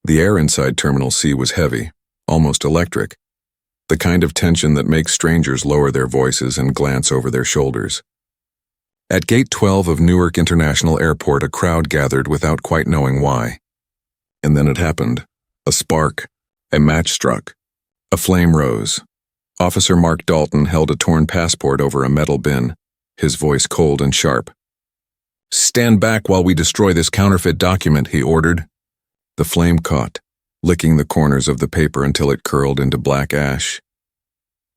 The air inside Terminal C was heavy, almost electric, the kind of tension that makes strangers lower their voices and glance over their shoulders. At Gate 12 of Newark International Airport, a crowd gathered without quite knowing why. And then it happened. A spark. A match struck. A flame rose. Officer Mark Dalton held a torn passport over a metal bin, his voice cold and sharp. "Stand back while we destroy this counterfeit document," he ordered. The flame caught, licking the corners of the paper until it curled into black ash.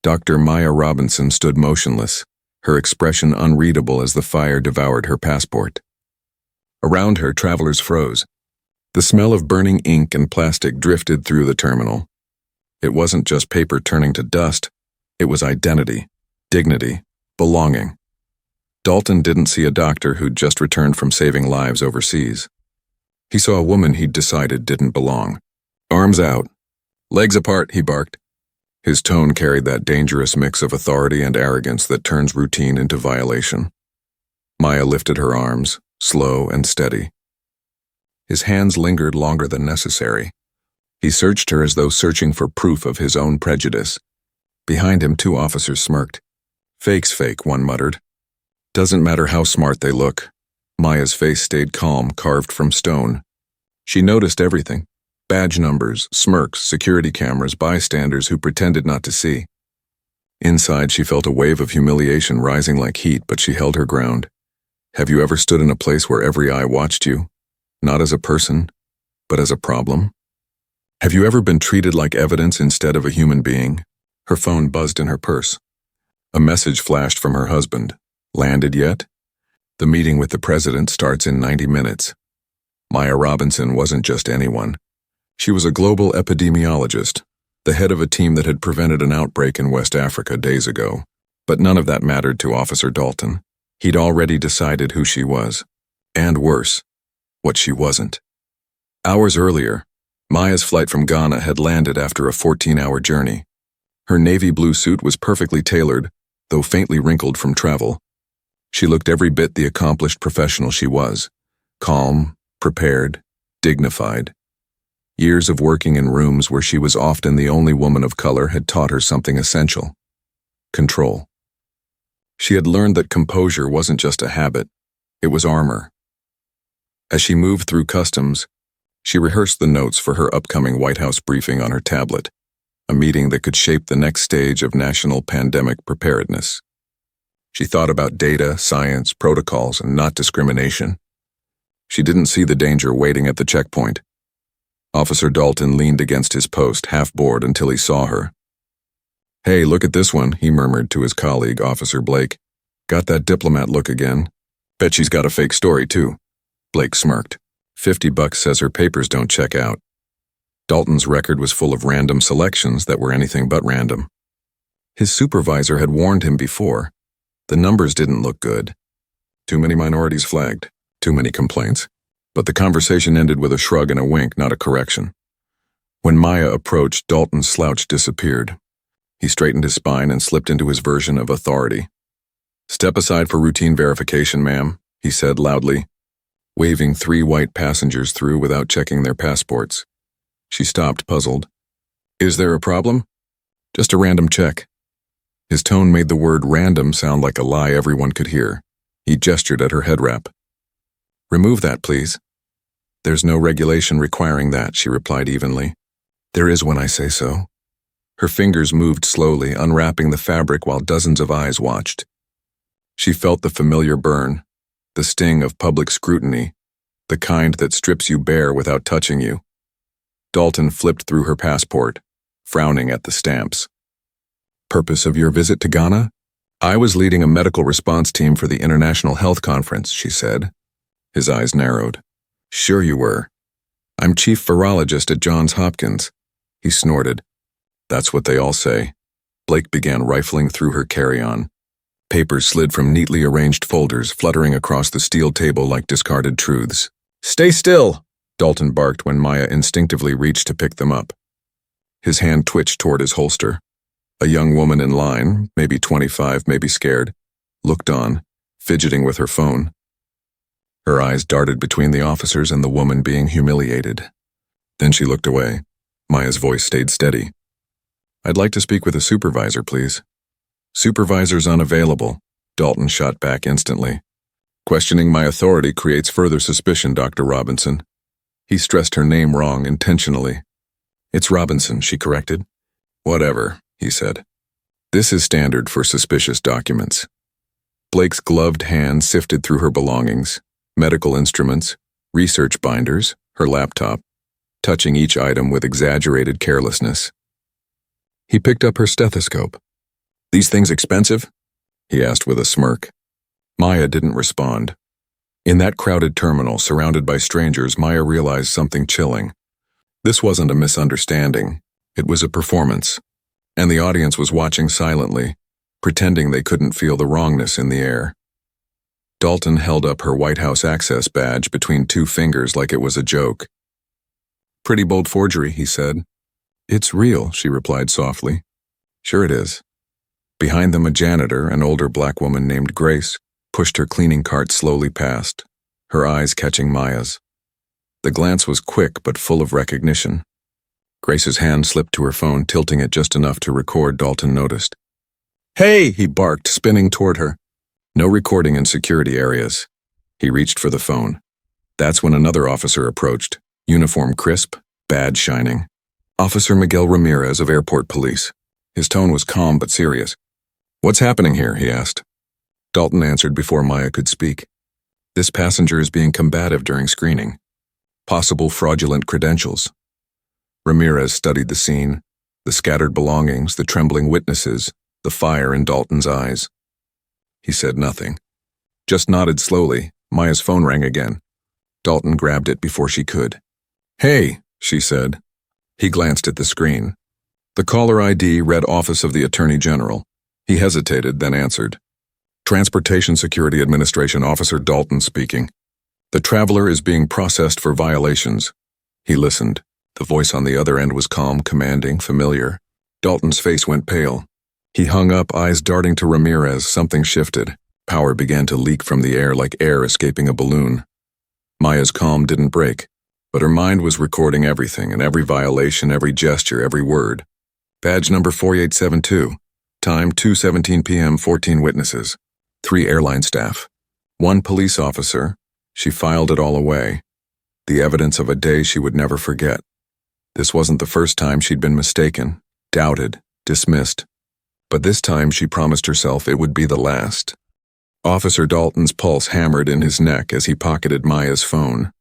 Dr. Maya Robinson stood motionless, her expression unreadable as the fire devoured her passport. Around her, travelers froze. The smell of burning ink and plastic drifted through the terminal. It wasn't just paper turning to dust, it was identity, dignity, belonging. Dalton didn't see a doctor who'd just returned from saving lives overseas. He saw a woman he'd decided didn't belong. "Arms out. Legs apart," he barked. His tone carried that dangerous mix of authority and arrogance that turns routine into violation. Maya lifted her arms, slow and steady. His hands lingered longer than necessary. He searched her as though searching for proof of his own prejudice. Behind him, 2 officers smirked. "Fake's fake," one muttered. "Doesn't matter how smart they look." Maya's face stayed calm, carved from stone. She noticed everything. Badge numbers, smirks, security cameras, bystanders who pretended not to see. Inside, she felt a wave of humiliation rising like heat, but she held her ground. Have you ever stood in a place where every eye watched you? Not as a person, but as a problem? Have you ever been treated like evidence instead of a human being? Her phone buzzed in her purse. A message flashed from her husband. "Landed yet? The meeting with the president starts in 90 minutes. Maya Robinson wasn't just anyone. She was a global epidemiologist, the head of a team that had prevented an outbreak in West Africa days ago. But none of that mattered to Officer Dalton. He'd already decided who she was. And worse, what she wasn't. Hours earlier, Maya's flight from Ghana had landed after a 14-hour journey. Her navy blue suit was perfectly tailored, though faintly wrinkled from travel. She looked every bit the accomplished professional she was. Calm, prepared, dignified. Years of working in rooms where she was often the only woman of color had taught her something essential: control. She had learned that composure wasn't just a habit, it was armor. As she moved through customs, she rehearsed the notes for her upcoming White House briefing on her tablet, a meeting that could shape the next stage of national pandemic preparedness. She thought about data, science, protocols, and not discrimination. She didn't see the danger waiting at the checkpoint. Officer Dalton leaned against his post, half bored, until he saw her. "Hey, look at this one," he murmured to his colleague, Officer Blake. "Got that diplomat look again. Bet she's got a fake story, too." Blake smirked. $50 says her papers don't check out. Dalton's record was full of random selections that were anything but random. His supervisor had warned him before. The numbers didn't look good. Too many minorities flagged, too many complaints. But the conversation ended with a shrug and a wink, not a correction. When Maya approached, Dalton's slouch disappeared. He straightened his spine and slipped into his version of authority. "Step aside for routine verification, ma'am," he said loudly, waving 3 white passengers through without checking their passports. She stopped, puzzled. "Is there a problem?" "Just a random check." His tone made the word random sound like a lie everyone could hear. He gestured at her head wrap. "Remove that, please." "There's no regulation requiring that," she replied evenly. "There is when I say so." Her fingers moved slowly, unwrapping the fabric while dozens of eyes watched. She felt the familiar burn, the sting of public scrutiny, the kind that strips you bare without touching you. Dalton flipped through her passport, frowning at the stamps. "Purpose of your visit to Ghana?" "I was leading a medical response team for the International Health Conference," she said. His eyes narrowed. "Sure you were. I'm chief virologist at Johns Hopkins." He snorted. "That's what they all say." Blake began rifling through her carry-on. Papers slid from neatly arranged folders, fluttering across the steel table like discarded truths. "Stay still!" Dalton barked when Maya instinctively reached to pick them up. His hand twitched toward his holster. A young woman in line, maybe 25, maybe scared, looked on, fidgeting with her phone. Her eyes darted between the officers and the woman being humiliated. Then she looked away. Maya's voice stayed steady. "I'd like to speak with a supervisor, please." "Supervisor's unavailable," Dalton shot back instantly. "Questioning my authority creates further suspicion, Dr. Robinson." He stressed her name wrong intentionally. "It's Robinson," she corrected. "Whatever," he said. "This is standard for suspicious documents." Blake's gloved hand sifted through her belongings, medical instruments, research binders, her laptop, touching each item with exaggerated carelessness. He picked up her stethoscope. "These things expensive?" he asked with a smirk. Maya didn't respond. In that crowded terminal, surrounded by strangers, Maya realized something chilling. This wasn't a misunderstanding. It was a performance. And the audience was watching silently, pretending they couldn't feel the wrongness in the air. Dalton held up her White House access badge between two fingers like it was a joke. "Pretty bold forgery," he said. "It's real," she replied softly. "Sure it is." Behind them, a janitor, an older black woman named Grace, pushed her cleaning cart slowly past, her eyes catching Maya's. The glance was quick but full of recognition. Grace's hand slipped to her phone, tilting it just enough to record. Dalton noticed. "Hey!" he barked, spinning toward her. "No recording in security areas." He reached for the phone. That's when another officer approached, uniform crisp, badge shining. Officer Miguel Ramirez of Airport Police. His tone was calm but serious. "What's happening here?" he asked. Dalton answered before Maya could speak. "This passenger is being combative during screening. Possible fraudulent credentials." Ramirez studied the scene, the scattered belongings, the trembling witnesses, the fire in Dalton's eyes. He said nothing, just nodded slowly. Maya's phone rang again. Dalton grabbed it before she could. "Hey," she said. He glanced at the screen. The caller ID read Office of the Attorney General. He hesitated, then answered. "Transportation Security Administration Officer Dalton speaking. The traveler is being processed for violations." He listened. The voice on the other end was calm, commanding, familiar. Dalton's face went pale. He hung up, eyes darting to Ramirez. Something shifted. Power began to leak from the air like air escaping a balloon. Maya's calm didn't break, but her mind was recording everything, and every violation, every gesture, every word. Badge number 4872. Time 2:17 p.m. 14 witnesses. 3 airline staff. 1 police officer. She filed it all away. The evidence of a day she would never forget. This wasn't the first time she'd been mistaken, doubted, dismissed. But this time she promised herself it would be the last. Officer Dalton's pulse hammered in his neck as he pocketed Maya's phone.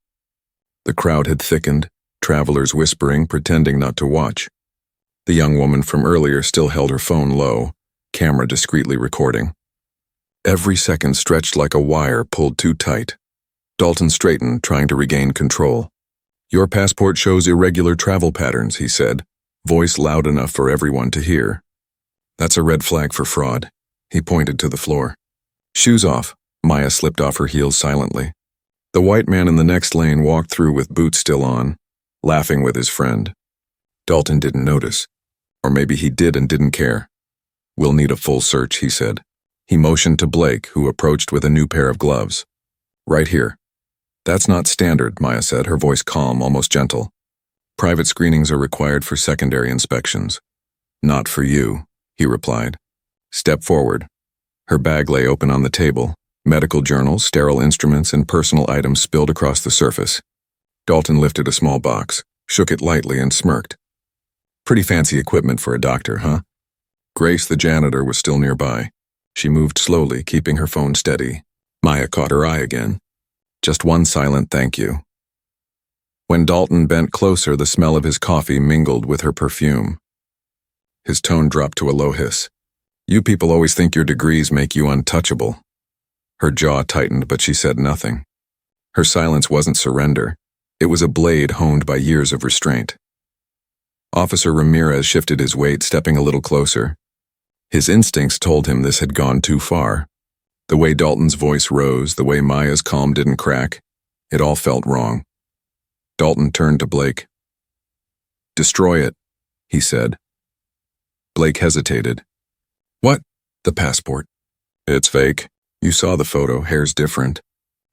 The crowd had thickened, travelers whispering, pretending not to watch. The young woman from earlier still held her phone low, camera discreetly recording. Every second stretched like a wire pulled too tight. Dalton straightened, trying to regain control. "Your passport shows irregular travel patterns," he said, voice loud enough for everyone to hear. "That's a red flag for fraud." He pointed to the floor. "Shoes off." Maya slipped off her heels silently. The white man in the next lane walked through with boots still on, laughing with his friend. Dalton didn't notice. Or maybe he did and didn't care. "We'll need a full search," he said. He motioned to Blake, who approached with a new pair of gloves. "Right here." "That's not standard," Maya said, her voice calm, almost gentle. "Private screenings are required for secondary inspections." "Not for you," he replied. "Step forward." Her bag lay open on the table. Medical journals, sterile instruments, and personal items spilled across the surface. Dalton lifted a small box, shook it lightly, and smirked. "Pretty fancy equipment for a doctor, huh?" Grace, the janitor, was still nearby. She moved slowly, keeping her phone steady. Maya caught her eye again. Just one silent thank you. When Dalton bent closer, the smell of his coffee mingled with her perfume. His tone dropped to a low hiss. "You people always think your degrees make you untouchable." Her jaw tightened, but she said nothing. Her silence wasn't surrender. It was a blade honed by years of restraint. Officer Ramirez shifted his weight, stepping a little closer. His instincts told him this had gone too far. The way Dalton's voice rose, the way Maya's calm didn't crack, it all felt wrong. Dalton turned to Blake. "Destroy it," he said. Blake hesitated. "What?" "The passport." "It's fake. You saw the photo, hair's different.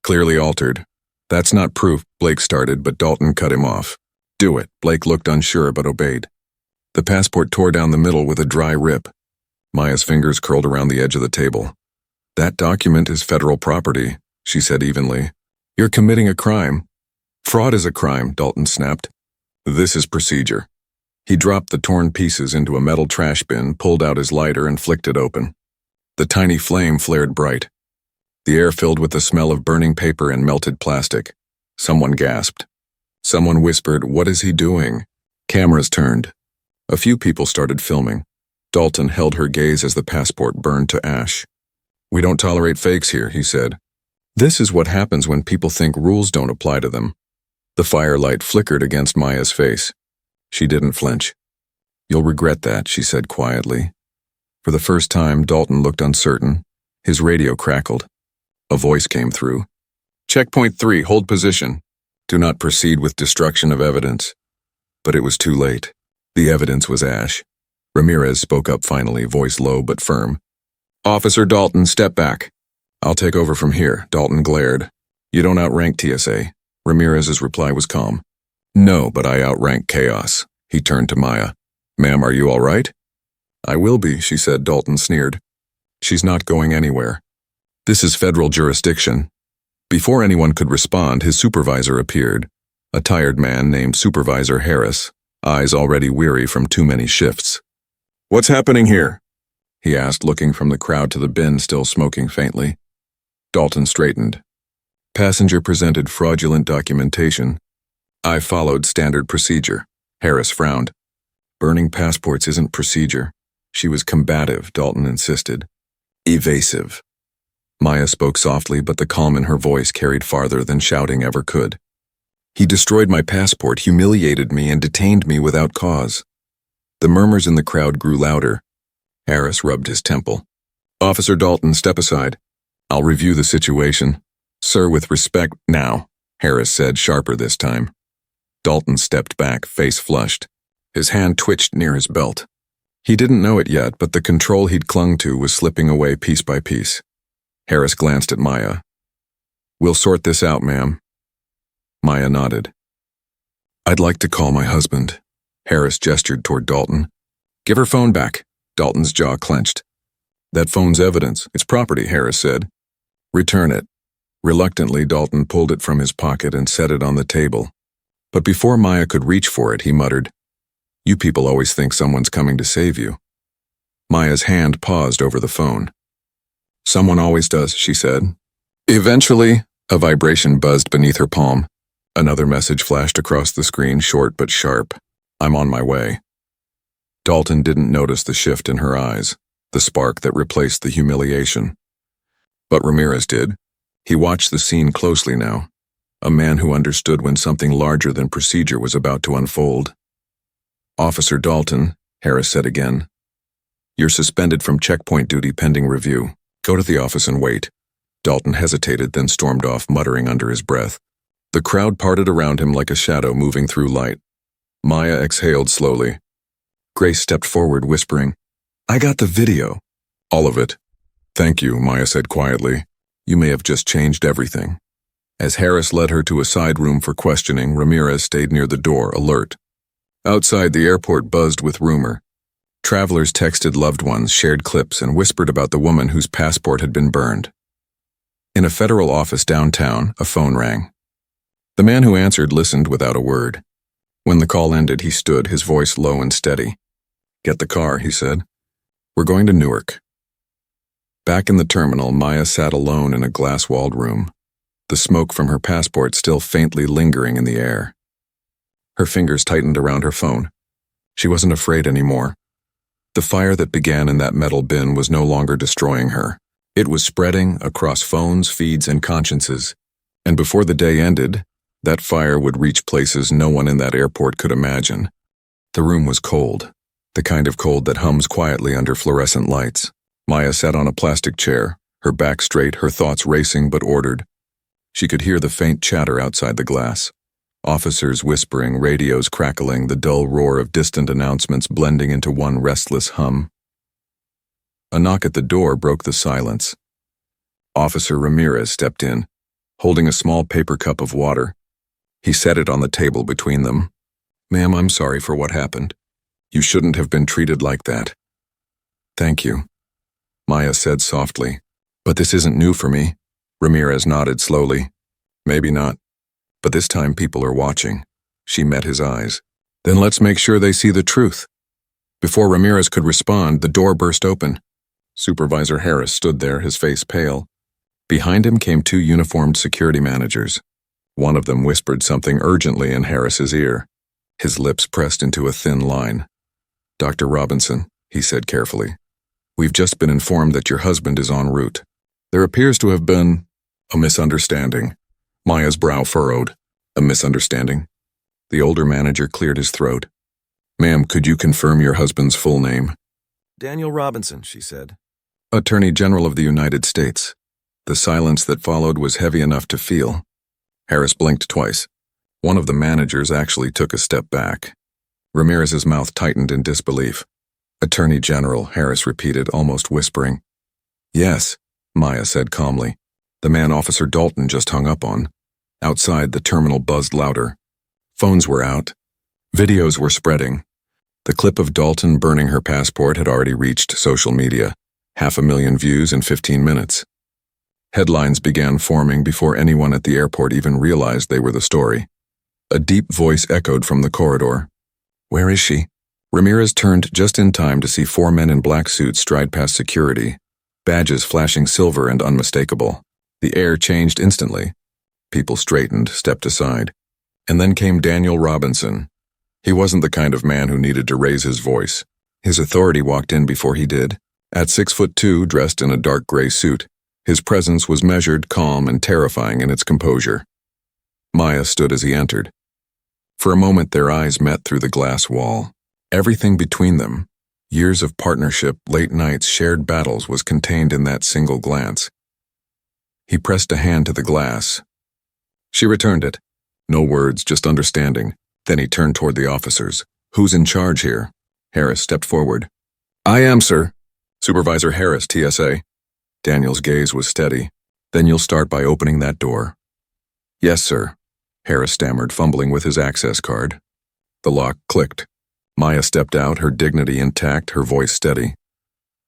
Clearly altered." "That's not proof," Blake started, but Dalton cut him off. Do it. Blake looked unsure but obeyed. The passport tore down the middle with a dry rip. Maya's fingers curled around the edge of the table. That document is federal property, she said evenly. You're committing a crime. Fraud is a crime, Dalton snapped. This is procedure. He dropped the torn pieces into a metal trash bin, pulled out his lighter, and flicked it open. The tiny flame flared bright. The air filled with the smell of burning paper and melted plastic. Someone gasped. Someone whispered, "What is he doing?" Cameras turned. A few people started filming. Dalton held her gaze as the passport burned to ash. "We don't tolerate fakes here," he said. "This is what happens when people think rules don't apply to them." The firelight flickered against Maya's face. She didn't flinch. "You'll regret that," she said quietly. For the first time, Dalton looked uncertain. His radio crackled. A voice came through. "Checkpoint 3, hold position. Do not proceed with destruction of evidence." But it was too late. The evidence was ash. Ramirez spoke up finally, voice low but firm. "Officer Dalton, step back." "I'll take over from here," Dalton glared. "You don't outrank TSA." Ramirez's reply was calm. "No, but I outrank chaos." He turned to Maya. "Ma'am, are you all right?" "I will be," she said. Dalton sneered. "She's not going anywhere. This is federal jurisdiction." Before anyone could respond, his supervisor appeared, a tired man named Supervisor Harris, eyes already weary from too many shifts. "What's happening here?" he asked, looking from the crowd to the bin still smoking faintly. Dalton straightened. "Passenger presented fraudulent documentation. I followed standard procedure." Harris frowned. "Burning passports isn't procedure." She was combative, Dalton insisted. "Evasive." Maya spoke softly, but the calm in her voice carried farther than shouting ever could. "He destroyed my passport, humiliated me, and detained me without cause." The murmurs in the crowd grew louder. Harris rubbed his temple. "Officer Dalton, step aside. I'll review the situation." "Sir, with respect, now," Harris said, sharper this time. Dalton stepped back, face flushed. His hand twitched near his belt. He didn't know it yet, but the control he'd clung to was slipping away piece by piece. Harris glanced at Maya. "We'll sort this out, ma'am." Maya nodded. "I'd like to call my husband." Harris gestured toward Dalton. "Give her phone back." Dalton's jaw clenched. "That phone's evidence. It's property," Harris said. "Return it." Reluctantly, Dalton pulled it from his pocket and set it on the table. But before Maya could reach for it, he muttered, "You people always think someone's coming to save you." Maya's hand paused over the phone. "Someone always does," she said. Eventually, a vibration buzzed beneath her palm. Another message flashed across the screen, short but sharp. "I'm on my way." Dalton didn't notice the shift in her eyes, the spark that replaced the humiliation. But Ramirez did. He watched the scene closely now, a man who understood when something larger than procedure was about to unfold. "Officer Dalton," Harris said again, "you're suspended from checkpoint duty pending review. Go to the office and wait." Dalton hesitated, then stormed off, muttering under his breath. The crowd parted around him like a shadow moving through light. Maya exhaled slowly. Grace stepped forward, whispering, "I got the video." "All of it." "Thank you," Maya said quietly. "You may have just changed everything." As Harris led her to a side room for questioning, Ramirez stayed near the door, alert. Outside, the airport buzzed with rumor. Travelers texted loved ones, shared clips, and whispered about the woman whose passport had been burned. In a federal office downtown, a phone rang. The man who answered listened without a word. When the call ended, he stood, his voice low and steady. "Get the car," he said. "We're going to Newark." Back in the terminal, Maya sat alone in a glass-walled room, the smoke from her passport still faintly lingering in the air. Her fingers tightened around her phone. She wasn't afraid anymore. The fire that began in that metal bin was no longer destroying her. It was spreading across phones, feeds, and consciences. And before the day ended, that fire would reach places no one in that airport could imagine. The room was cold, the kind of cold that hums quietly under fluorescent lights. Maya sat on a plastic chair, her back straight, her thoughts racing but ordered. She could hear the faint chatter outside the glass. Officers whispering, radios crackling, the dull roar of distant announcements blending into one restless hum. A knock at the door broke the silence. Officer Ramirez stepped in, holding a small paper cup of water. He set it on the table between them. Ma'am, I'm sorry for what happened. You shouldn't have been treated like that. Thank you, Maya said softly. But this isn't new for me. Ramirez nodded slowly. Maybe not. But this time people are watching. She met his eyes. Then let's make sure they see the truth. Before Ramirez could respond, the door burst open. Supervisor Harris stood there, his face pale. Behind him came two uniformed security managers. One of them whispered something urgently in Harris's ear. His lips pressed into a thin line. Dr. Robinson, he said carefully, we've just been informed that your husband is en route. There appears to have been a misunderstanding. Maya's brow furrowed. A misunderstanding? The older manager cleared his throat. Ma'am, could you confirm your husband's full name? Daniel Robinson, she said. Attorney General of the United States. The silence that followed was heavy enough to feel. Harris blinked twice. One of the managers actually took a step back. Ramirez's mouth tightened in disbelief. Attorney General, Harris repeated, almost whispering. Yes, Maya said calmly. The man Officer Dalton just hung up on. Outside, the terminal buzzed louder. Phones were out. Videos were spreading. The clip of Dalton burning her passport had already reached social media. 500,000 views in 15 minutes. Headlines began forming before anyone at the airport even realized they were the story. A deep voice echoed from the corridor. Where is she? Ramirez turned just in time to see 4 men in black suits stride past security, badges flashing silver and unmistakable. The air changed instantly. People straightened, stepped aside. And then came Daniel Robinson. He wasn't the kind of man who needed to raise his voice. His authority walked in before he did. At 6'2", dressed in a dark gray suit, his presence was measured, calm, and terrifying in its composure. Maya stood as he entered. For a moment their eyes met through the glass wall. Everything between them, years of partnership, late nights, shared battles, was contained in that single glance. He pressed a hand to the glass. She returned it. No words, just understanding. Then he turned toward the officers. Who's in charge here? Harris stepped forward. I am, sir. Supervisor Harris, TSA. Daniel's gaze was steady. Then you'll start by opening that door. Yes, sir. Harris stammered, fumbling with his access card. The lock clicked. Maya stepped out, her dignity intact, her voice steady.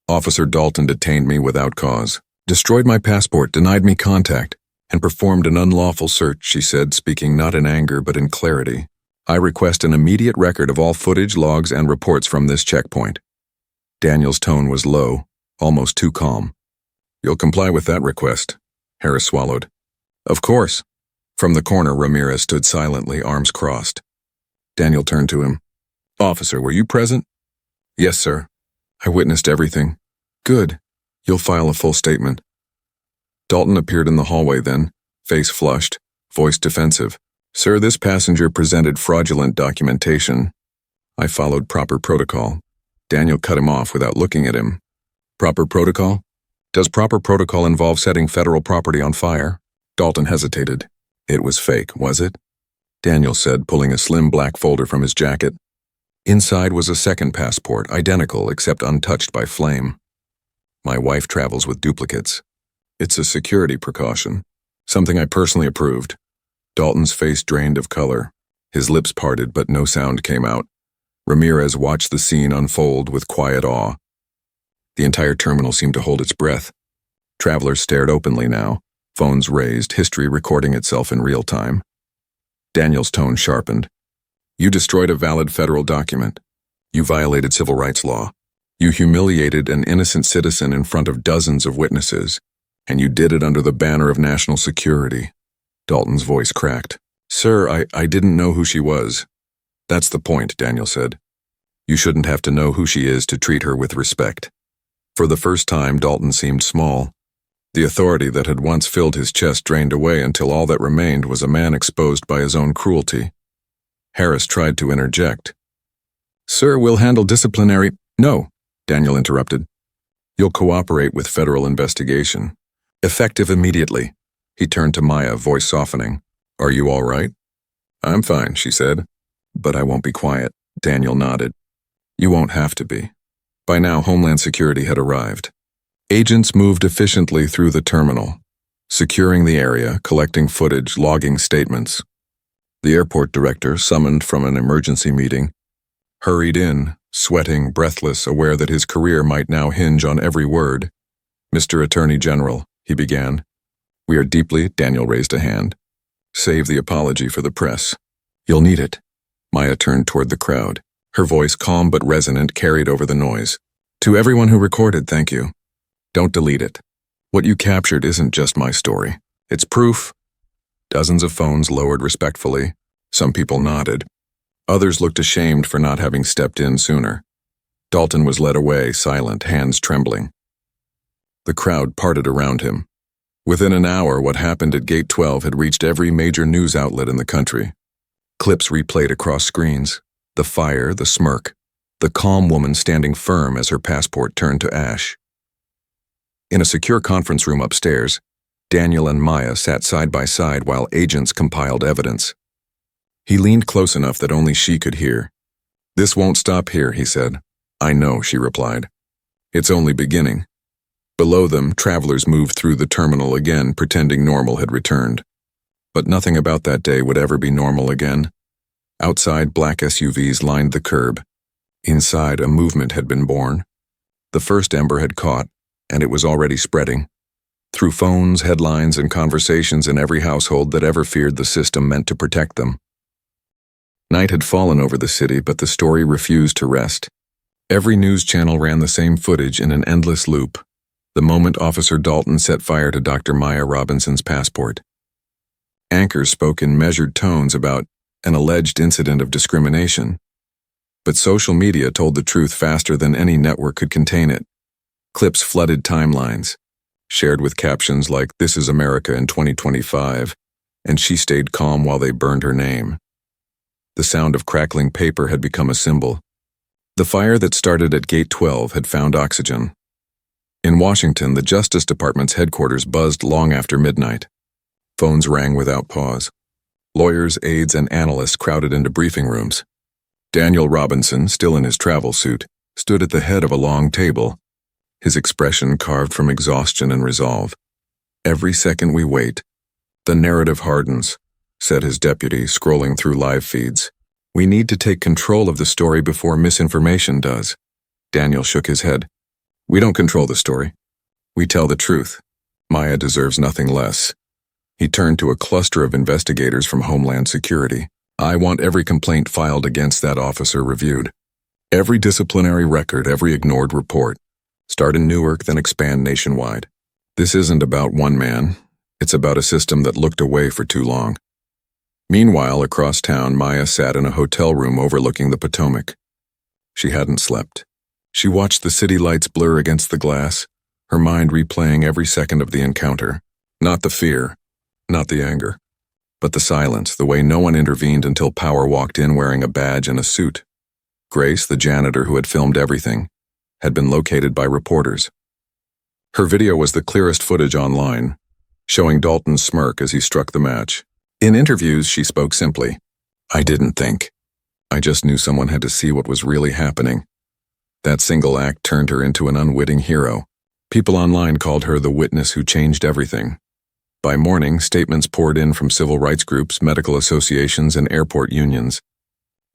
Officer Dalton detained me without cause, destroyed my passport, denied me contact, and performed an unlawful search, she said, speaking not in anger but in clarity. I request an immediate record of all footage, logs, and reports from this checkpoint. Daniel's tone was low, almost too calm. You'll comply with that request, Harris swallowed. Of course. From the corner, Ramirez stood silently, arms crossed. Daniel turned to him. Officer, were you present? Yes, sir. I witnessed everything. Good. You'll file a full statement. Dalton appeared in the hallway then, face flushed, voice defensive. Sir, this passenger presented fraudulent documentation. I followed proper protocol. Daniel cut him off without looking at him. Proper protocol? Does proper protocol involve setting federal property on fire? Dalton hesitated. It was fake, was it? Daniel said, pulling a slim black folder from his jacket. Inside was a second passport, identical except untouched by flame. My wife travels with duplicates. It's a security precaution, something I personally approved. Dalton's face drained of color. His lips parted, but no sound came out. Ramirez watched the scene unfold with quiet awe. The entire terminal seemed to hold its breath. Travelers stared openly now, phones raised, history recording itself in real time. Daniel's tone sharpened. You destroyed a valid federal document. You violated civil rights law. You humiliated an innocent citizen in front of dozens of witnesses. And you did it under the banner of national security. Dalton's voice cracked. Sir, I didn't know who she was. That's the point, Daniel said. You shouldn't have to know who she is to treat her with respect. For the first time, Dalton seemed small. The authority that had once filled his chest drained away until all that remained was a man exposed by his own cruelty. Harris tried to interject. Sir, we'll handle disciplinary— No, Daniel interrupted. You'll cooperate with federal investigation. Effective immediately. He turned to Maya, voice softening. Are you all right? I'm fine, she said. But I won't be quiet. Daniel nodded. You won't have to be. By now, Homeland Security had arrived. Agents moved efficiently through the terminal, securing the area, collecting footage, logging statements. The airport director, summoned from an emergency meeting, hurried in, sweating, breathless, aware that his career might now hinge on every word. "Mr. Attorney General," he began. "We are deeply—" Daniel raised a hand. "Save the apology for the press. You'll need it." Maya turned toward the crowd. Her voice, calm but resonant, carried over the noise. "To everyone who recorded, thank you. Don't delete it. What you captured isn't just my story. It's proof." Dozens of phones lowered respectfully. Some people nodded. Others looked ashamed for not having stepped in sooner. Dalton was led away, silent, hands trembling. The crowd parted around him. Within an hour, what happened at Gate 12 had reached every major news outlet in the country. Clips replayed across screens. The fire, the smirk, the calm woman standing firm as her passport turned to ash. In a secure conference room upstairs, Daniel and Maya sat side by side while agents compiled evidence. He leaned close enough that only she could hear. "This won't stop here," he said. "I know," she replied. "It's only beginning." Below them, travelers moved through the terminal again, pretending normal had returned. But nothing about that day would ever be normal again. Outside, black SUVs lined the curb. Inside, a movement had been born. The first ember had caught, and it was already spreading. Through phones, headlines, and conversations in every household that ever feared the system meant to protect them. Night had fallen over the city, but the story refused to rest. Every news channel ran the same footage in an endless loop. The moment Officer Dalton set fire to Dr. Maya Robinson's passport. Anchors spoke in measured tones about an alleged incident of discrimination. But social media told the truth faster than any network could contain it. Clips flooded timelines, shared with captions like "This is America in 2025, and she stayed calm while they burned her name." The sound of crackling paper had become a symbol. The fire that started at Gate 12 had found oxygen. In Washington, the Justice Department's headquarters buzzed long after midnight. Phones rang without pause. Lawyers, aides, and analysts crowded into briefing rooms. Daniel Robinson, still in his travel suit, stood at the head of a long table, his expression carved from exhaustion and resolve. "Every second we wait, the narrative hardens," said his deputy, scrolling through live feeds. "We need to take control of the story before misinformation does." Daniel shook his head. "We don't control the story. We tell the truth. Maya deserves nothing less." He turned to a cluster of investigators from Homeland Security. "I want every complaint filed against that officer reviewed. Every disciplinary record, every ignored report. Start in Newark, then expand nationwide. This isn't about one man. It's about a system that looked away for too long." Meanwhile, across town, Maya sat in a hotel room overlooking the Potomac. She hadn't slept. She watched the city lights blur against the glass, her mind replaying every second of the encounter. Not the fear, not the anger, but the silence, the way no one intervened until Power walked in wearing a badge and a suit. Grace, the janitor who had filmed everything, had been located by reporters. Her video was the clearest footage online, showing Dalton's smirk as he struck the match. In interviews, she spoke simply. "I didn't think. I just knew someone had to see what was really happening." That single act turned her into an unwitting hero. People online called her the witness who changed everything. By morning, statements poured in from civil rights groups, medical associations, and airport unions.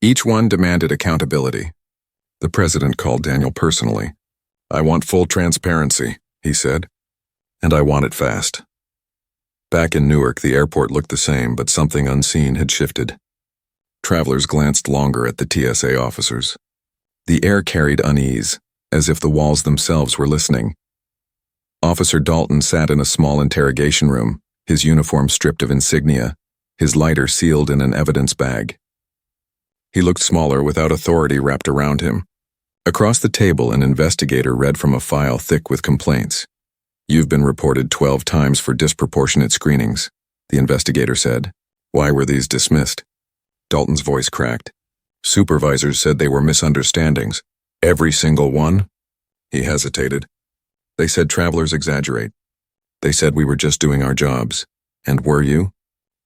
Each one demanded accountability. The president called Daniel personally. "I want full transparency," he said, "and I want it fast." Back in Newark, the airport looked the same, but something unseen had shifted. Travelers glanced longer at the TSA officers. The air carried unease, as if the walls themselves were listening. Officer Dalton sat in a small interrogation room, his uniform stripped of insignia, his lighter sealed in an evidence bag. He looked smaller, without authority wrapped around him. Across the table, an investigator read from a file thick with complaints. "You've been reported 12 times for disproportionate screenings," the investigator said. "Why were these dismissed?" Dalton's voice cracked. "Supervisors said they were misunderstandings." "Every single one?" He hesitated. "They said travelers exaggerate. They said we were just doing our jobs. And were you?"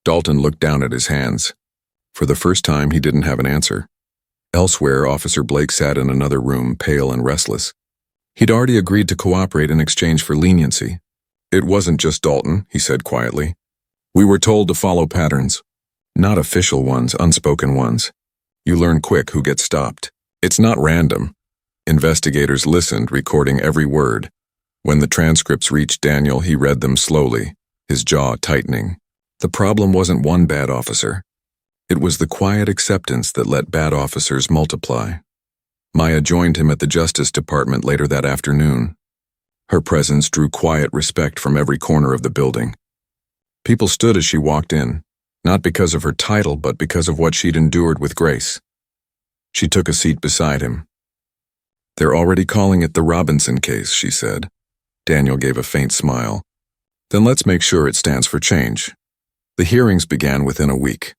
Dalton looked down at his hands. For the first time, he didn't have an answer. Elsewhere, Officer Blake sat in another room, pale and restless. He'd already agreed to cooperate in exchange for leniency. "It wasn't just Dalton," he said quietly. "We were told to follow patterns. Not official ones, unspoken ones. You learn quick who gets stopped. It's not random. Investigators listened, recording every word. When the transcripts reached Daniel, he read them slowly, his jaw tightening. The problem wasn't one bad officer. It was the quiet acceptance that let bad officers multiply. Maya joined him at the Justice Department later that afternoon. Her presence drew quiet respect from every corner of the building. People stood as she walked in, not because of her title, but because of what she'd endured with grace. She took a seat beside him. "They're already calling it the Robinson case," she said. Daniel gave a faint smile. "Then let's make sure it stands for change." The hearings began within a week.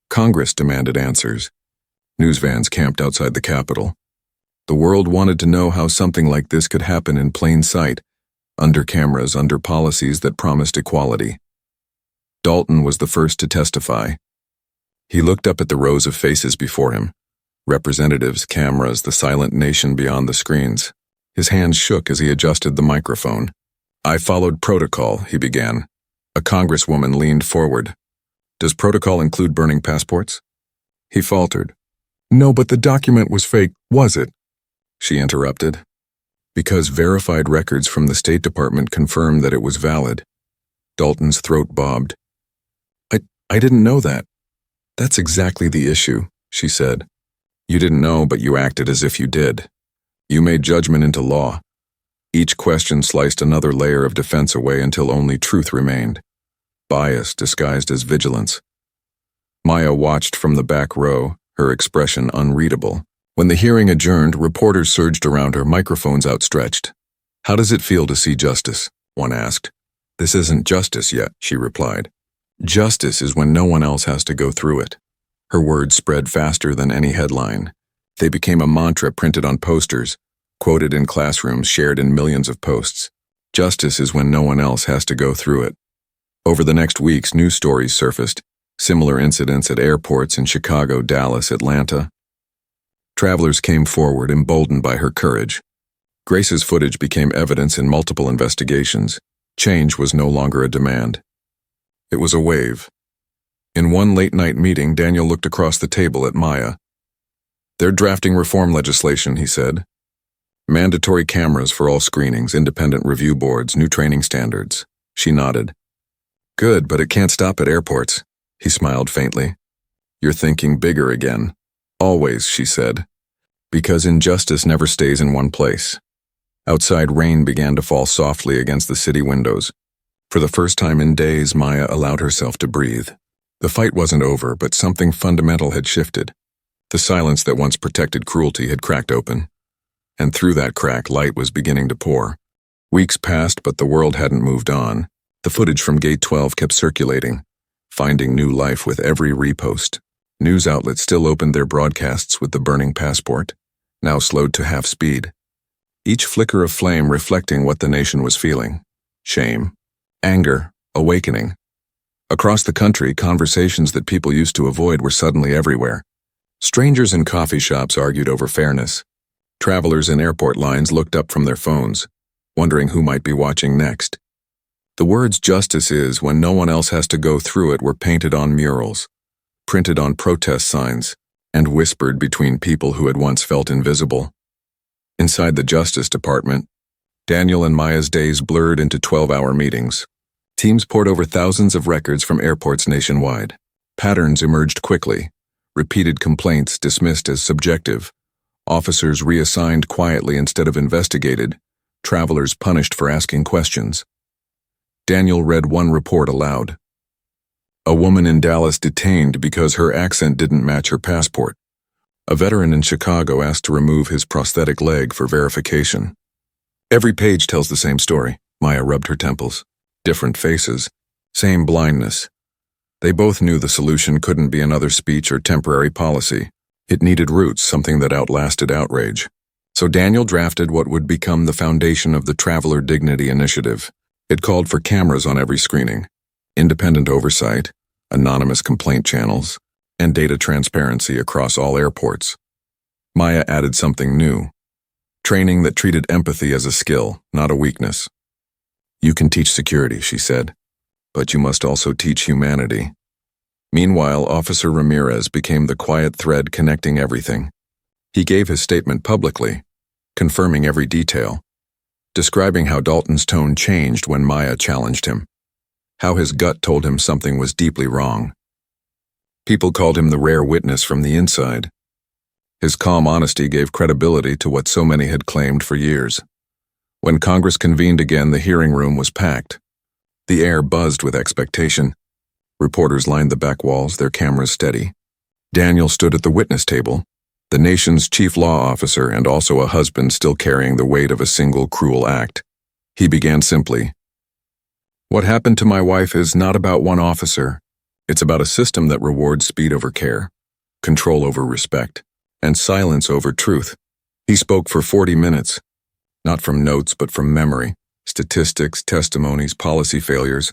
Congress demanded answers. News vans camped outside the Capitol. The world wanted to know how something like this could happen in plain sight, under cameras, under policies that promised equality. Dalton was the first to testify. He looked up at the rows of faces before him. Representatives, cameras, the silent nation beyond the screens. His hands shook as he adjusted the microphone. "I followed protocol," he began. A congresswoman leaned forward. "Does protocol include burning passports?" He faltered. "No, but the document was fake, was it?" She interrupted. "Because verified records from the State Department confirmed that it was valid." Dalton's throat bobbed. I didn't know that." "That's exactly the issue," she said. "You didn't know, but you acted as if you did. You made judgment into law." Each question sliced another layer of defense away until only truth remained. Bias disguised as vigilance. Maya watched from the back row, her expression unreadable. When the hearing adjourned, reporters surged around her, microphones outstretched. "How does it feel to see justice?" one asked. "This isn't justice yet," she replied. "Justice is when no one else has to go through it." Her words spread faster than any headline. They became a mantra printed on posters, quoted in classrooms, shared in millions of posts. Justice is when no one else has to go through it. Over the next weeks, news stories surfaced, similar incidents at airports in Chicago, Dallas, Atlanta. Travelers came forward, emboldened by her courage. Grace's footage became evidence in multiple investigations. Change was no longer a demand. It was a wave. In one late-night meeting, Daniel looked across the table at Maya. "They're drafting reform legislation," he said. "Mandatory cameras for all screenings, independent review boards, new training standards." She nodded. "Good, but it can't stop at airports." He smiled faintly. "You're thinking bigger again." "Always," she said. "Because injustice never stays in one place." Outside, rain began to fall softly against the city windows. For the first time in days, Maya allowed herself to breathe. The fight wasn't over, but something fundamental had shifted. The silence that once protected cruelty had cracked open. And through that crack, light was beginning to pour. Weeks passed, but the world hadn't moved on. The footage from Gate 12 kept circulating, finding new life with every repost. News outlets still opened their broadcasts with the burning passport, now slowed to half speed. Each flicker of flame reflecting what the nation was feeling. Shame, anger, awakening. Across the country, conversations that people used to avoid were suddenly everywhere. Strangers in coffee shops argued over fairness. Travelers in airport lines looked up from their phones, wondering who might be watching next. The words "justice is when no one else has to go through it" were painted on murals, printed on protest signs, and whispered between people who had once felt invisible. Inside the Justice Department, Daniel and Maya's days blurred into 12-hour meetings. Teams pored over thousands of records from airports nationwide. Patterns emerged quickly. Repeated complaints dismissed as subjective. Officers reassigned quietly instead of investigated. Travelers punished for asking questions. Daniel read one report aloud. A woman in Dallas detained because her accent didn't match her passport. A veteran in Chicago asked to remove his prosthetic leg for verification. Every page tells the same story. Maya rubbed her temples. Different faces. Same blindness. They both knew the solution couldn't be another speech or temporary policy. It needed roots, something that outlasted outrage. So Daniel drafted what would become the foundation of the Traveler Dignity Initiative. It called for cameras on every screening, independent oversight, anonymous complaint channels, and data transparency across all airports. Maya added something new. Training that treated empathy as a skill, not a weakness. "You can teach security," she said, "but you must also teach humanity." Meanwhile, Officer Ramirez became the quiet thread connecting everything. He gave his statement publicly, confirming every detail, describing how Dalton's tone changed when Maya challenged him, how his gut told him something was deeply wrong. People called him the rare witness from the inside. His calm honesty gave credibility to what so many had claimed for years. When Congress convened again, the hearing room was packed. The air buzzed with expectation. Reporters lined the back walls, their cameras steady. Daniel stood at the witness table, the nation's chief law officer and also a husband still carrying the weight of a single cruel act. He began simply, "What happened to my wife is not about one officer. It's about a system that rewards speed over care, control over respect, and silence over truth." He spoke for 40 minutes, not from notes but from memory, statistics, testimonies, policy failures,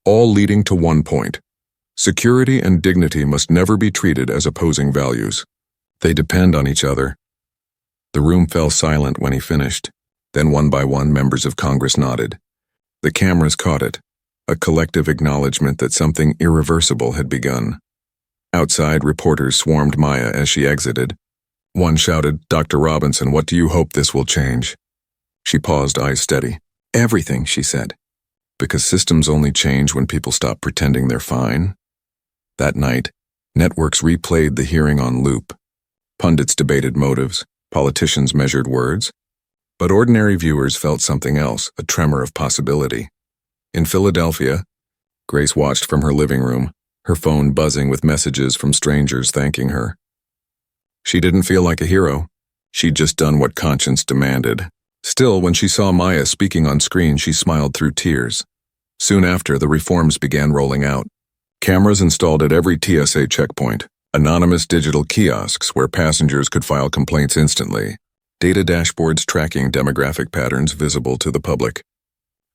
all leading to one point. Security and dignity must never be treated as opposing values. They depend on each other. The room fell silent when he finished. Then one by one, members of Congress nodded. The cameras caught it, a collective acknowledgement that something irreversible had begun. Outside, reporters swarmed Maya as she exited. One shouted, "Dr. Robinson, what do you hope this will change?" She paused, eyes steady. "Everything," she said. Because systems only change when people stop pretending they're fine. That night, networks replayed the hearing on loop. Pundits debated motives, politicians measured words. But ordinary viewers felt something else, a tremor of possibility. In Philadelphia, Grace watched from her living room, her phone buzzing with messages from strangers thanking her. She didn't feel like a hero. She'd just done what conscience demanded. Still, when she saw Maya speaking on screen, she smiled through tears. Soon after, the reforms began rolling out. Cameras installed at every TSA checkpoint, anonymous digital kiosks where passengers could file complaints instantly, data dashboards tracking demographic patterns visible to the public.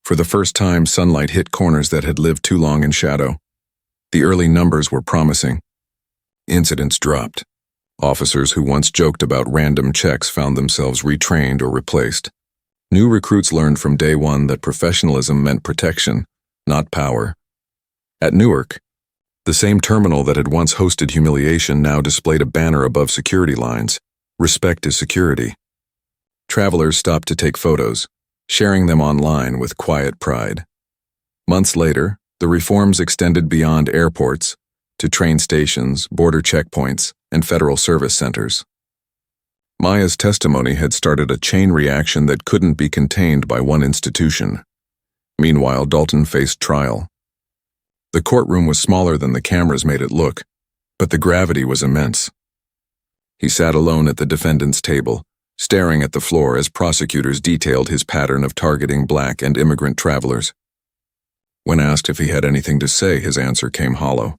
For the first time, sunlight hit corners that had lived too long in shadow. The early numbers were promising. Incidents dropped. Officers who once joked about random checks found themselves retrained or replaced. New recruits learned from day one that professionalism meant protection, not power. At Newark, the same terminal that had once hosted humiliation now displayed a banner above security lines. "Respect is security." Travelers stopped to take photos, sharing them online with quiet pride. Months later, the reforms extended beyond airports to train stations, border checkpoints, and federal service centers. Maya's testimony had started a chain reaction that couldn't be contained by one institution. Meanwhile, Dalton faced trial. The courtroom was smaller than the cameras made it look, but the gravity was immense. He sat alone at the defendant's table, staring at the floor as prosecutors detailed his pattern of targeting Black and immigrant travelers. When asked if he had anything to say, his answer came hollow.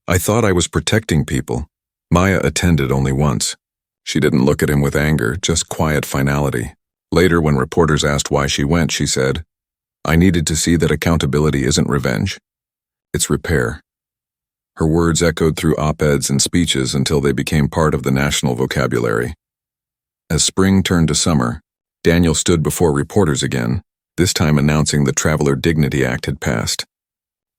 "I thought I was protecting people." Maya attended only once. She didn't look at him with anger, just quiet finality. Later, when reporters asked why she went, she said, "I needed to see that accountability isn't revenge. It's repair." Her words echoed through op-eds and speeches until they became part of the national vocabulary. As spring turned to summer, Daniel stood before reporters again, this time announcing the Traveler Dignity Act had passed.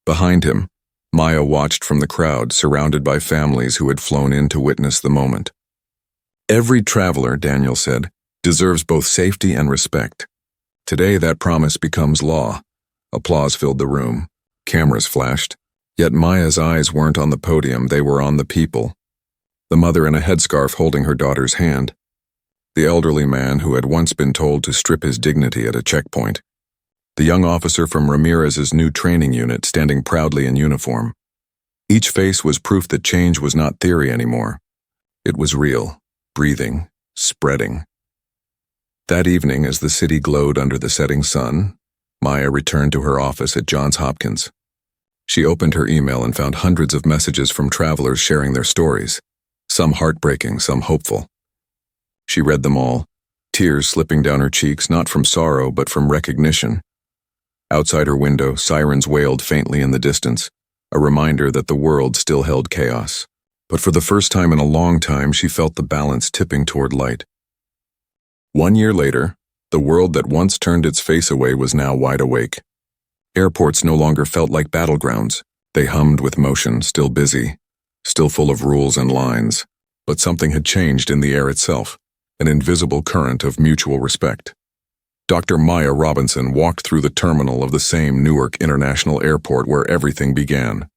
Behind him, Maya watched from the crowd, surrounded by families who had flown in to witness the moment. "Every traveler," Daniel said, "deserves both safety and respect. Today that promise becomes law." Applause filled the room. Cameras flashed. Yet Maya's eyes weren't on the podium, they were on the people. The mother in a headscarf holding her daughter's hand. The elderly man who had once been told to strip his dignity at a checkpoint. The young officer from Ramirez's new training unit standing proudly in uniform. Each face was proof that change was not theory anymore. It was real, breathing, spreading. That evening, as the city glowed under the setting sun, Maya returned to her office at Johns Hopkins. She opened her email and found hundreds of messages from travelers sharing their stories, some heartbreaking, some hopeful. She read them all, tears slipping down her cheeks, not from sorrow but from recognition. Outside her window, sirens wailed faintly in the distance, a reminder that the world still held chaos. But for the first time in a long time, she felt the balance tipping toward light. 1 year later, the world that once turned its face away was now wide awake. Airports no longer felt like battlegrounds. They hummed with motion, still busy, still full of rules and lines, but something had changed in the air itself, an invisible current of mutual respect. Dr. Maya Robinson walked through the terminal of the same Newark International Airport where everything began.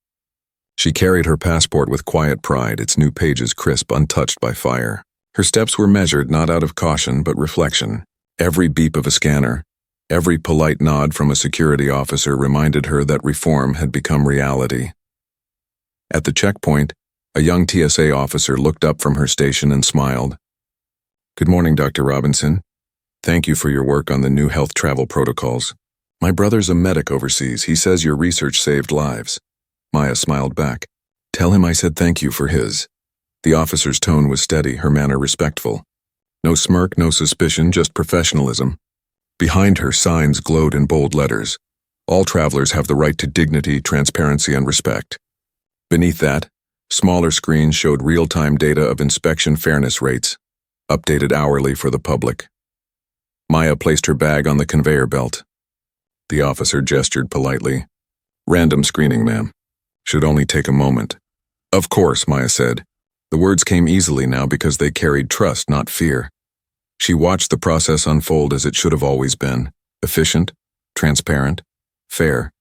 She carried her passport with quiet pride, its new pages crisp, untouched by fire. Her steps were measured not out of caution but reflection. Every beep of a scanner, every polite nod from a security officer reminded her that reform had become reality. At the checkpoint, a young TSA officer looked up from her station and smiled. "Good morning, Dr. Robinson. Thank you for your work on the new health travel protocols. My brother's a medic overseas. He says your research saved lives." Maya smiled back. "Tell him I said thank you for his." The officer's tone was steady, her manner respectful. No smirk, no suspicion, just professionalism. Behind her, signs glowed in bold letters. All travelers have the right to dignity, transparency, and respect. Beneath that, smaller screens showed real-time data of inspection fairness rates, updated hourly for the public. Maya placed her bag on the conveyor belt. The officer gestured politely. "Random screening, ma'am. Should only take a moment." "Of course," Maya said. The words came easily now because they carried trust, not fear. She watched the process unfold as it should have always been, efficient, transparent, fair.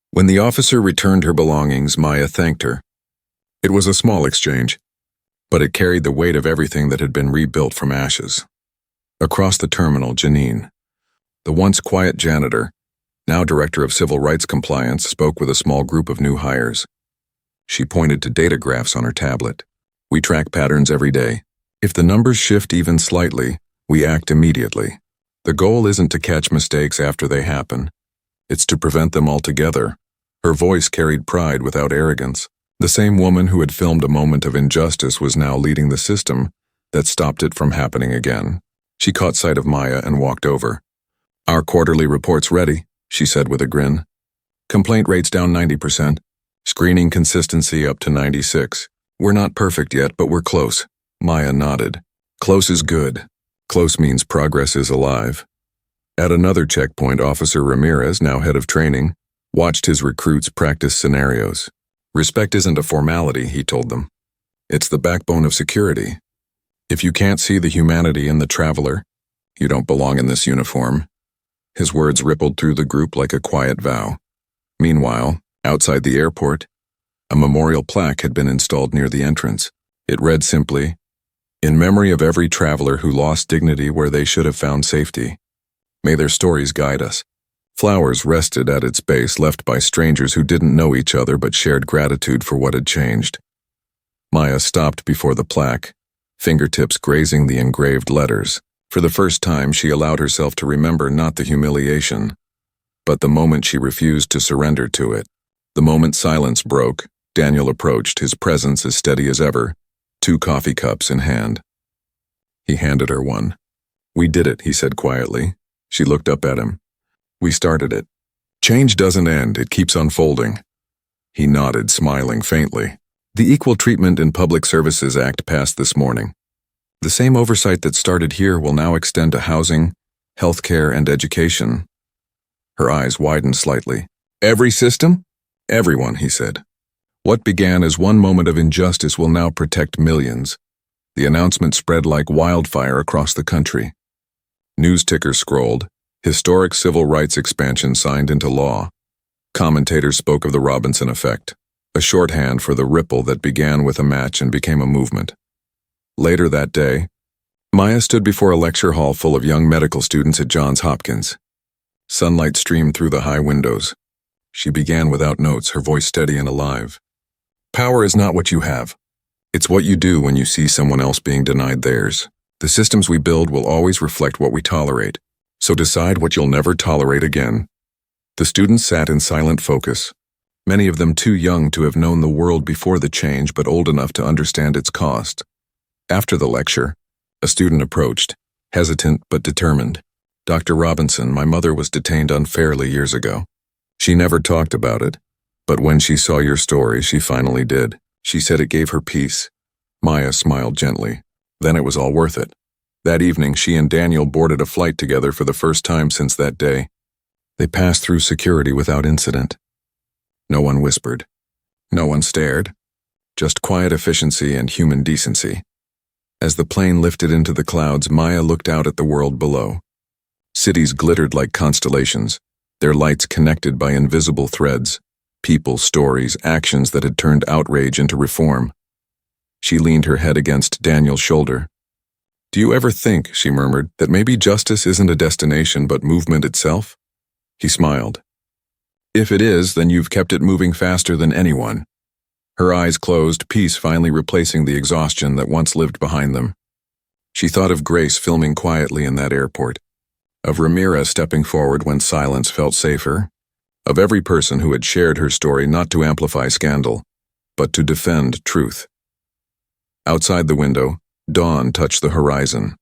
When the officer returned her belongings, Maya thanked her. It was a small exchange, but it carried the weight of everything that had been rebuilt from ashes. Across the terminal, Janine, the once quiet janitor, now director of civil rights compliance, spoke with a small group of new hires. She pointed to data graphs on her tablet. "We track patterns every day. If the numbers shift even slightly, we act immediately. The goal isn't to catch mistakes after they happen. It's to prevent them altogether." Her voice carried pride without arrogance. The same woman who had filmed a moment of injustice was now leading the system that stopped it from happening again. She caught sight of Maya and walked over. "Our quarterly report's ready," she said with a grin. "Complaint rates down 90%. Screening consistency up to 96. We're not perfect yet, but we're close." Maya nodded. "Close is good. Close means progress is alive." At another checkpoint, Officer Ramirez, now head of training, watched his recruits practice scenarios. "Respect isn't a formality," he told them. "It's the backbone of security. If you can't see the humanity in the traveler, you don't belong in this uniform." His words rippled through the group like a quiet vow. Meanwhile, outside the airport, a memorial plaque had been installed near the entrance. It read simply, "In memory of every traveler who lost dignity where they should have found safety. May their stories guide us." Flowers rested at its base, left by strangers who didn't know each other but shared gratitude for what had changed. Maya stopped before the plaque, fingertips grazing the engraved letters. For the first time, she allowed herself to remember not the humiliation, but the moment she refused to surrender to it. The moment silence broke, Daniel approached, his presence as steady as ever, 2 coffee cups in hand. He handed her one. "We did it," he said quietly. She looked up at him. "We started it. Change doesn't end, it keeps unfolding." He nodded, smiling faintly. "The Equal Treatment in Public Services Act passed this morning. The same oversight that started here will now extend to housing, healthcare, and education." Her eyes widened slightly. "Every system?" "Everyone," he said. "What began as one moment of injustice will now protect millions." The announcement spread like wildfire across the country. News tickers scrolled, historic civil rights expansion signed into law. Commentators spoke of the Robinson effect, a shorthand for the ripple that began with a match and became a movement. Later that day, Maya stood before a lecture hall full of young medical students at Johns Hopkins. Sunlight streamed through the high windows. She began without notes, her voice steady and alive. "Power is not what you have. It's what you do when you see someone else being denied theirs. The systems we build will always reflect what we tolerate, so decide what you'll never tolerate again." The students sat in silent focus, many of them too young to have known the world before the change but old enough to understand its cost. After the lecture, a student approached, hesitant but determined. "Dr. Robinson, my mother was detained unfairly years ago. She never talked about it, but when she saw your story, she finally did. She said it gave her peace." Maya smiled gently. Then it was all worth it. That evening, she and Daniel boarded a flight together for the first time since that day. They passed through security without incident. No one whispered. No one stared. Just quiet efficiency and human decency. As the plane lifted into the clouds, Maya looked out at the world below. Cities glittered like constellations, their lights connected by invisible threads, people, stories, actions that had turned outrage into reform. She leaned her head against Daniel's shoulder. "Do you ever think," she murmured, "that maybe justice isn't a destination but movement itself?" He smiled. "If it is, then you've kept it moving faster than anyone." Her eyes closed, peace finally replacing the exhaustion that once lived behind them. She thought of Grace filming quietly in that airport, of Ramira stepping forward when silence felt safer, of every person who had shared her story not to amplify scandal, but to defend truth. Outside the window, dawn touched the horizon.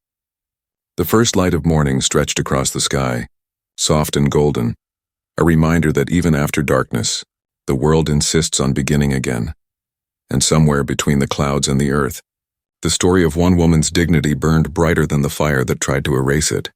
The first light of morning stretched across the sky, soft and golden, a reminder that even after darkness, the world insists on beginning again. And somewhere between the clouds and the earth, the story of one woman's dignity burned brighter than the fire that tried to erase it.